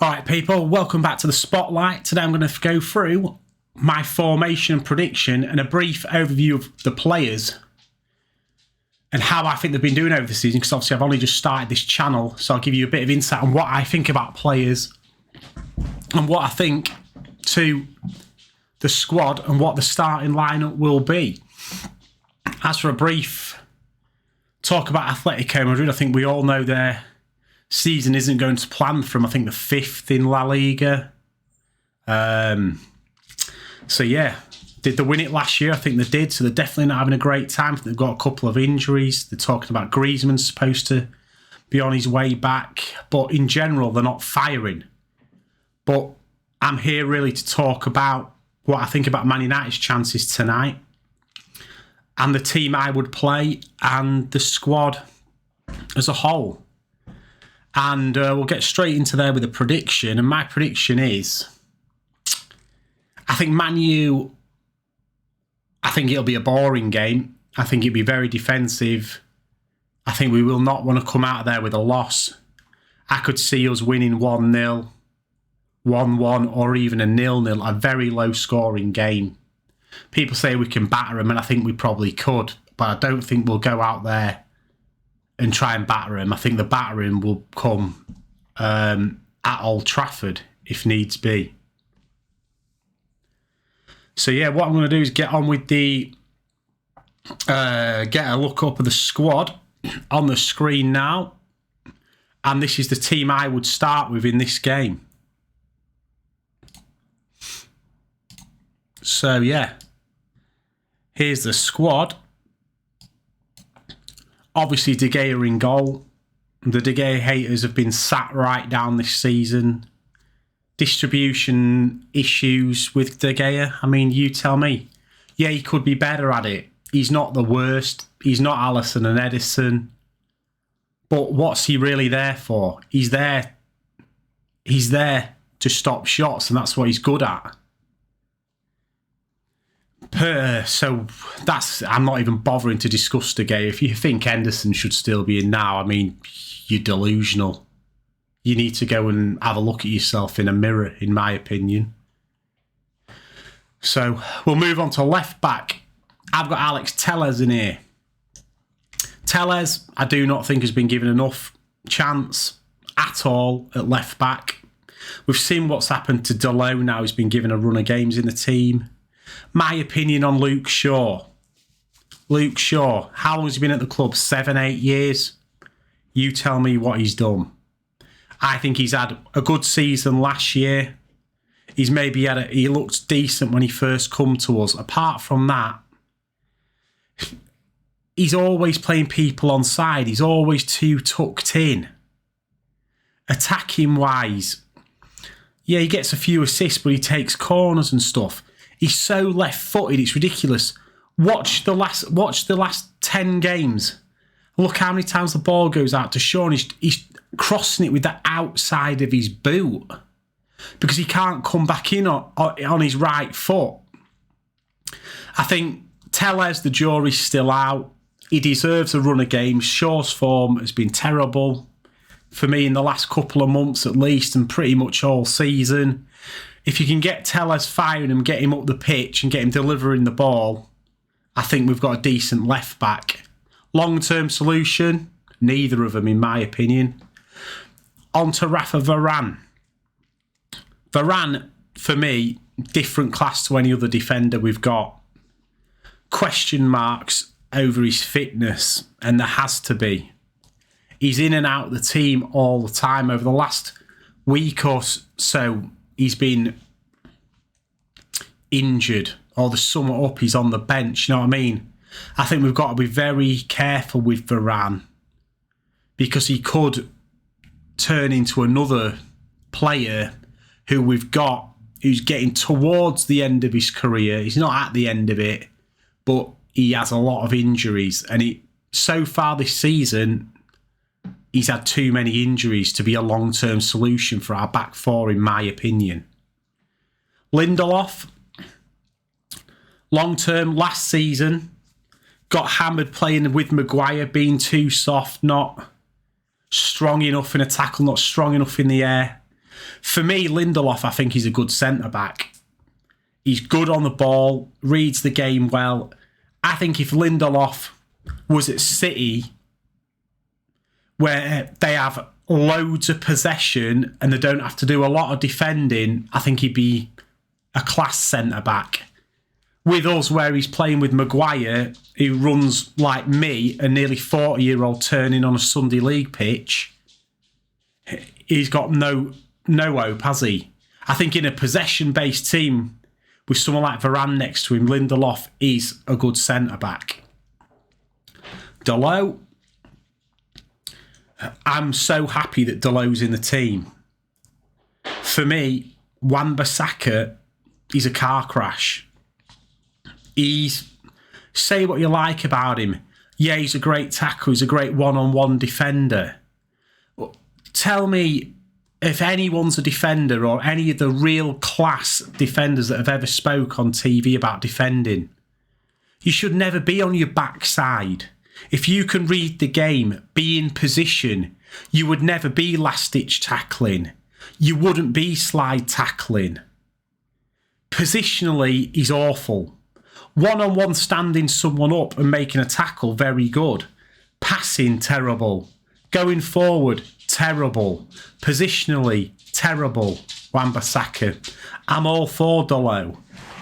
All right, people, welcome back to the Spotlight. Today I'm going to go through my formation and prediction and a brief overview of the players and how I think they've been doing over the season, because obviously I've only just started this channel, so I'll give you a bit of insight on what I think about players and what I think to the squad and what the starting lineup will be. As for a brief talk about Atletico Madrid, I think we all know their season isn't going to plan for them. I think the 5th in La Liga. So yeah, did they win it last year? I think they did. So they're definitely not having a great time. They've got a couple of injuries. They're talking about Griezmann's supposed to be on his way back. But in general, they're not firing. But I'm here really to talk about what I think about Man United's chances tonight and the team I would play and the squad as a whole. And we'll get straight into there with a prediction. And my prediction is, I think Man U, I think it'll be a boring game. I think it'll be very defensive. I think we will not want to come out of there with a loss. I could see us winning 1-0, 1-1, or even a 0-0, a very low-scoring game. People say we can batter them, and I think we probably could. But I don't think we'll go out there and try and batter him. I think the battering will come at Old Trafford if needs be. So yeah, what I'm going to do is get on with the get a look up of the squad on the screen now, and this is the team I would start with in this game. So yeah, here's the squad. Obviously, De Gea in goal. The De Gea haters have been sat right down this season. Distribution issues with De Gea. I mean, you tell me. Yeah, he could be better at it. He's not the worst. He's not Alisson and Edison. But what's he really there for? He's there to stop shots, and that's what he's good at. So I'm not even bothering to discuss De Gea. If you think Henderson should still be in now, I mean, you're delusional. You need to go and have a look at yourself in a mirror, in my opinion. So we'll move on to left back. I've got Alex Telles in here. Telles, I do not think has been given enough chance at all at left back. We've seen what's happened to Delo now. He's been given a run of games in the team. My opinion on Luke Shaw. Luke Shaw, how long has he been at the club? 7, 8 years? You tell me what he's done. I think he's had a good season last year. He looked decent when he first come to us. Apart from that, he's always playing people on side. He's always too tucked in. Attacking wise, yeah, he gets a few assists, but he takes corners and stuff. He's so left-footed, it's ridiculous. Watch the last 10 games. Look how many times the ball goes out to Shaw, and he's crossing it with the outside of his boot because he can't come back in on his right foot. I think Telles, the jury's still out. He deserves a run of games. Shaw's form has been terrible for me in the last couple of months at least, and pretty much all season. If you can get Telles firing him, get him up the pitch and get him delivering the ball, I think we've got a decent left back. Long-term solution, neither of them in my opinion. On to Rafa Varan. Varan, for me, different class to any other defender we've got. Question marks over his fitness, and there has to be. He's in and out of the team all the time. Over the last week or so, he's been injured, or the sum it up, he's on the bench, you know what I mean? I think we've got to be very careful with Varan because he could turn into another player who we've got who's getting towards the end of his career. He's not at the end of it, but he has a lot of injuries. And so far this season, he's had too many injuries to be a long-term solution for our back four, in my opinion. Lindelof, long-term, last season, got hammered playing with Maguire, being too soft, not strong enough in a tackle, not strong enough in the air. For me, Lindelof, I think he's a good centre-back. He's good on the ball, reads the game well. I think if Lindelof was at City, where they have loads of possession and they don't have to do a lot of defending, I think he'd be a class centre-back. With us, where he's playing with Maguire, who runs like me, a nearly 40-year-old turning on a Sunday league pitch, he's got no hope, has he? I think in a possession-based team, with someone like Varan next to him, Lindelof is a good centre-back. Dalot, I'm so happy that Dalot's in the team. For me, Wan-Bissaka, he's a car crash. Say what you like about him. Yeah, he's a great tackler, he's a great one-on-one defender. Tell me if anyone's a defender or any of the real class defenders that have ever spoke on TV about defending. You should never be on your backside. If you can read the game, be in position, you would never be last-ditch tackling. You wouldn't be slide tackling. Positionally, he's awful. One-on-one standing someone up and making a tackle, very good. Passing, terrible. Going forward, terrible. Positionally, terrible. Wan-Bissaka. I'm all for Dalot.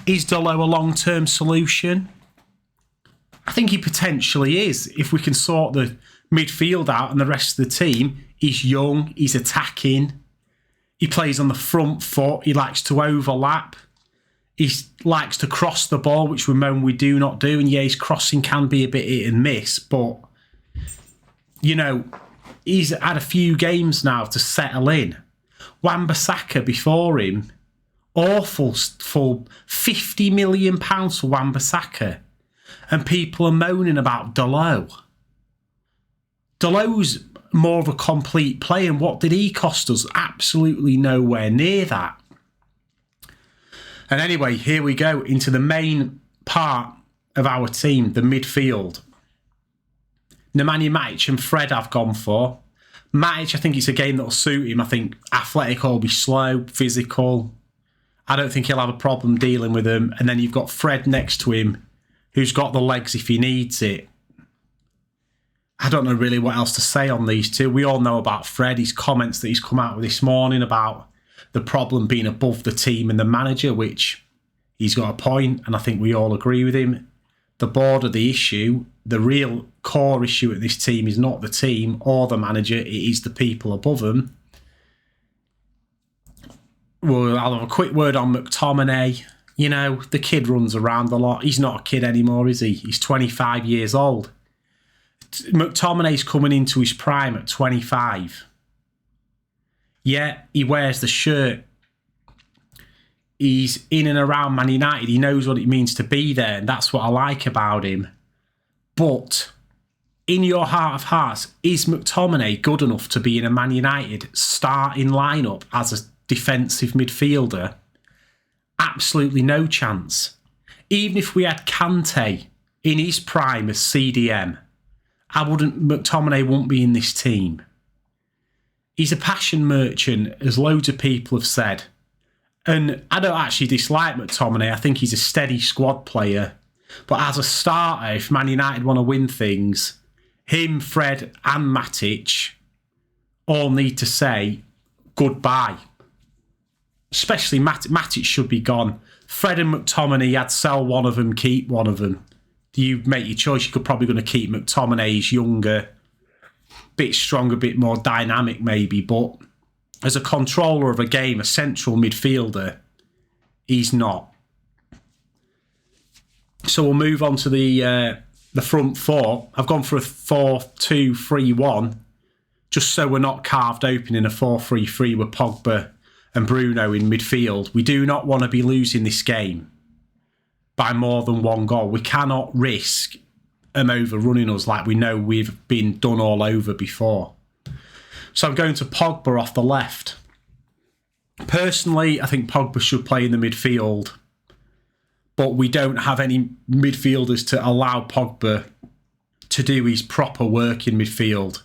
Is Dalot a long-term solution? I think he potentially is. If we can sort the midfield out and the rest of the team, he's young, he's attacking. He plays on the front foot. He likes to overlap. He likes to cross the ball, which we moan we do not do. And yeah, his crossing can be a bit hit and miss. But, you know, he's had a few games now to settle in. Wan-Bissaka before him, awful for £50 million for Wan-Bissaka. And people are moaning about Dalot. Dalot's more of a complete player. And what did he cost us? Absolutely nowhere near that. And anyway, here we go into the main part of our team, the midfield. Nemanja Matic and Fred I've gone for. Matic, I think it's a game that'll suit him. I think Atletico will be slow, physical. I don't think he'll have a problem dealing with them. And then you've got Fred next to him, who's got the legs if he needs it. I don't know really what else to say on these two. We all know about Fred, his comments that he's come out with this morning about the problem being above the team and the manager, which he's got a point, and I think we all agree with him. The board of the issue, the real core issue at this team is not the team or the manager, it is the people above them. Well, I'll have a quick word on McTominay. You know, the kid runs around a lot. He's not a kid anymore, is he? He's 25 years old. McTominay's coming into his prime at 25. Yeah, he wears the shirt. He's in and around Man United. He knows what it means to be there, and that's what I like about him. But in your heart of hearts, is McTominay good enough to be in a Man United starting lineup as a defensive midfielder? Absolutely no chance. Even if we had Kante in his prime as CDM, McTominay won't be in this team. He's a passion merchant, as loads of people have said. And I don't actually dislike McTominay. I think he's a steady squad player. But as a starter, if Man United want to win things, him, Fred and Matic all need to say goodbye. Especially Matic should be gone. Fred and McTominay, I'd sell one of them, keep one of them. You make your choice. You're probably going to keep McTominay. He's younger, bit stronger, bit more dynamic maybe. But as a controller of a game, a central midfielder, he's not. So we'll move on to the front four. I've gone for a 4-2-3-1, just so we're not carved open in a 4-3-3 with Pogba and Bruno in midfield. We do not want to be losing this game by more than one goal. We cannot risk them overrunning us like we know we've been done all over before. So I'm going to Pogba off the left. Personally, I think Pogba should play in the midfield, but we don't have any midfielders to allow Pogba to do his proper work in midfield.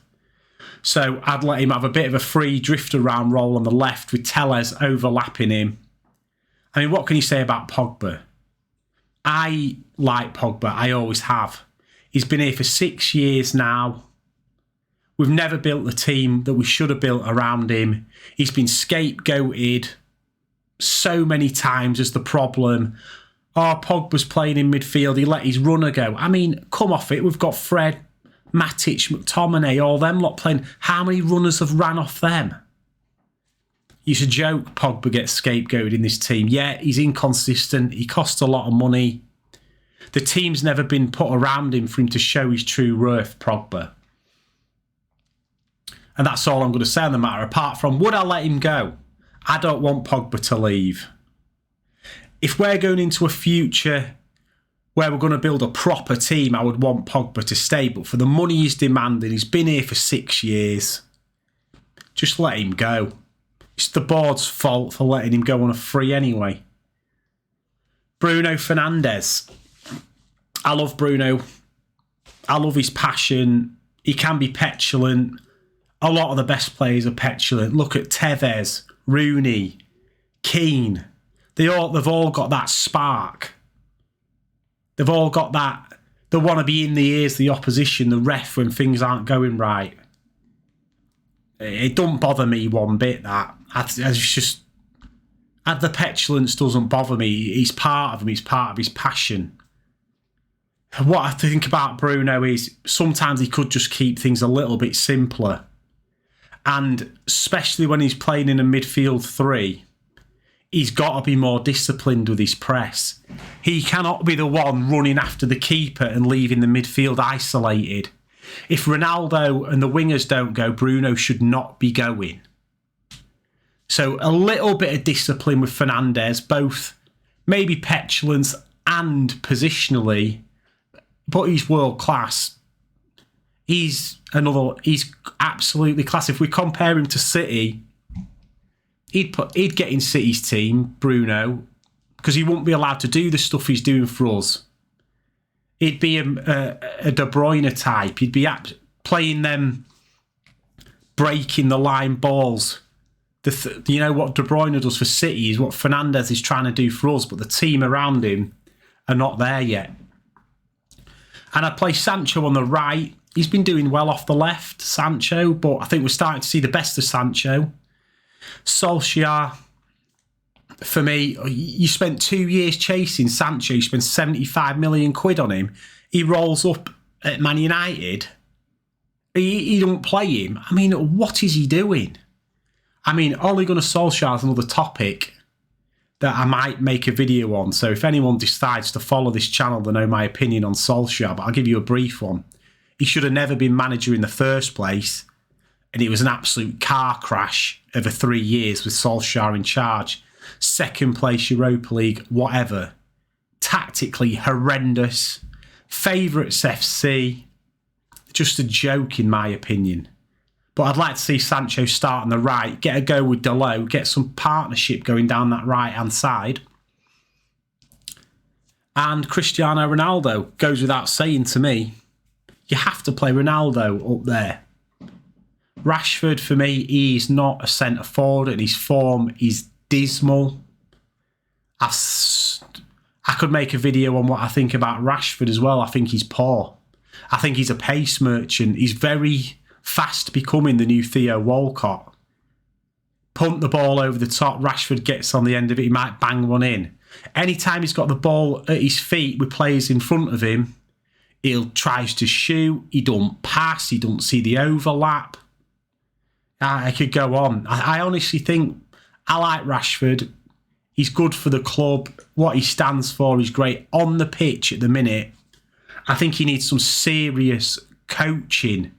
So I'd let him have a bit of a free drift around role on the left with Telles overlapping him. I mean, what can you say about Pogba? I like Pogba. I always have. He's been here for 6 years now. We've never built the team that we should have built around him. He's been scapegoated so many times as the problem. Oh, Pogba's playing in midfield. He let his runner go. I mean, come off it. We've got Fred, Matic, McTominay, all them lot playing. How many runners have ran off them? It's a joke Pogba gets scapegoated in this team. Yeah, he's inconsistent. He costs a lot of money. The team's never been put around him for him to show his true worth, Pogba. And that's all I'm going to say on the matter, apart from, would I let him go? I don't want Pogba to leave. If we're going into a future where we're going to build a proper team, I would want Pogba to stay. But for the money he's demanding, he's been here for 6 years. Just let him go. It's the board's fault for letting him go on a free anyway. Bruno Fernandes. I love Bruno. I love his passion. He can be petulant. A lot of the best players are petulant. Look at Tevez, Rooney, Keane. They've all got that spark. They've all got that. They want to be in the ears of the opposition, the ref, when things aren't going right. It don't bother me one bit, that. It's just... The petulance doesn't bother me. He's part of him. He's part of his passion. What I think about Bruno is sometimes he could just keep things a little bit simpler. And especially when he's playing in a midfield three, he's got to be more disciplined with his press. He cannot be the one running after the keeper and leaving the midfield isolated. If Ronaldo and the wingers don't go, Bruno should not be going. So a little bit of discipline with Fernandes, both maybe petulance and positionally, but he's world class. He's absolutely class. If we compare him to City, he'd get in City's team, Bruno, because he wouldn't be allowed to do the stuff he's doing for us. He'd be a De Bruyne type. He'd be playing them, breaking the line balls. You know what De Bruyne does for City is what Fernandes is trying to do for us, but the team around him are not there yet. And I'd play Sancho on the right. He's been doing well off the left, Sancho, but I think we're starting to see the best of Sancho. Solskjaer, for me, you spent 2 years chasing Sancho. You spent 75 million quid on him. He rolls up at Man United. He don't play him. I mean, what is he doing? I mean, Ole Gunnar Solskjaer is another topic that I might make a video on. So if anyone decides to follow this channel, they know my opinion on Solskjaer, but I'll give you a brief one. He should have never been manager in the first place. And it was an absolute car crash over 3 years with Solskjaer in charge. Second place Europa League, whatever. Tactically horrendous. Favourites FC. Just a joke in my opinion. But I'd like to see Sancho start on the right, get a go with Dalot, get some partnership going down that right-hand side. And Cristiano Ronaldo goes without saying to me. You have to play Ronaldo up there. Rashford, for me, he's not a centre forward and his form is dismal. I could make a video on what I think about Rashford as well. I think he's poor. I think he's a pace merchant. He's very fast becoming the new Theo Walcott. Punt the ball over the top, Rashford gets on the end of it, he might bang one in. Anytime he's got the ball at his feet with players in front of him, he tries to shoot, he don't pass, he don't see the overlap. I could go on. I honestly think I like Rashford. He's good for the club. What he stands for is great. On the pitch at the minute, I think he needs some serious coaching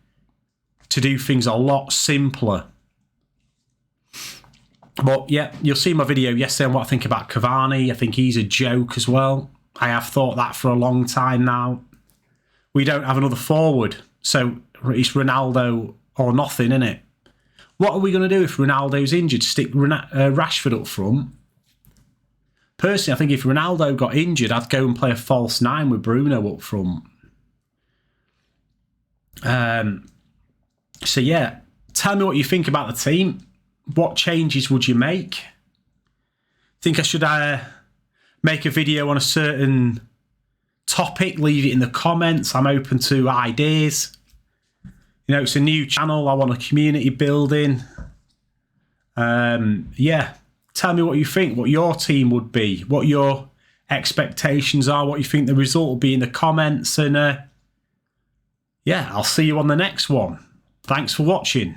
to do things a lot simpler. But yeah, you'll see my video yesterday on what I think about Cavani. I think he's a joke as well. I have thought that for a long time now. We don't have another forward, so it's Ronaldo or nothing, innit? What are we going to do if Ronaldo's injured? Stick Rashford up front? Personally, I think if Ronaldo got injured, I'd go and play a false nine with Bruno up front. So yeah, Tell me what you think about the team. What changes would you make? Think I should make a video on a certain topic? Leave it in the comments. I'm open to ideas. You know, it's a new channel. I want a community building. Yeah, tell me what you think, what your team would be, what your expectations are, what you think the result will be in the comments. And yeah, I'll see you on the next one. Thanks for watching.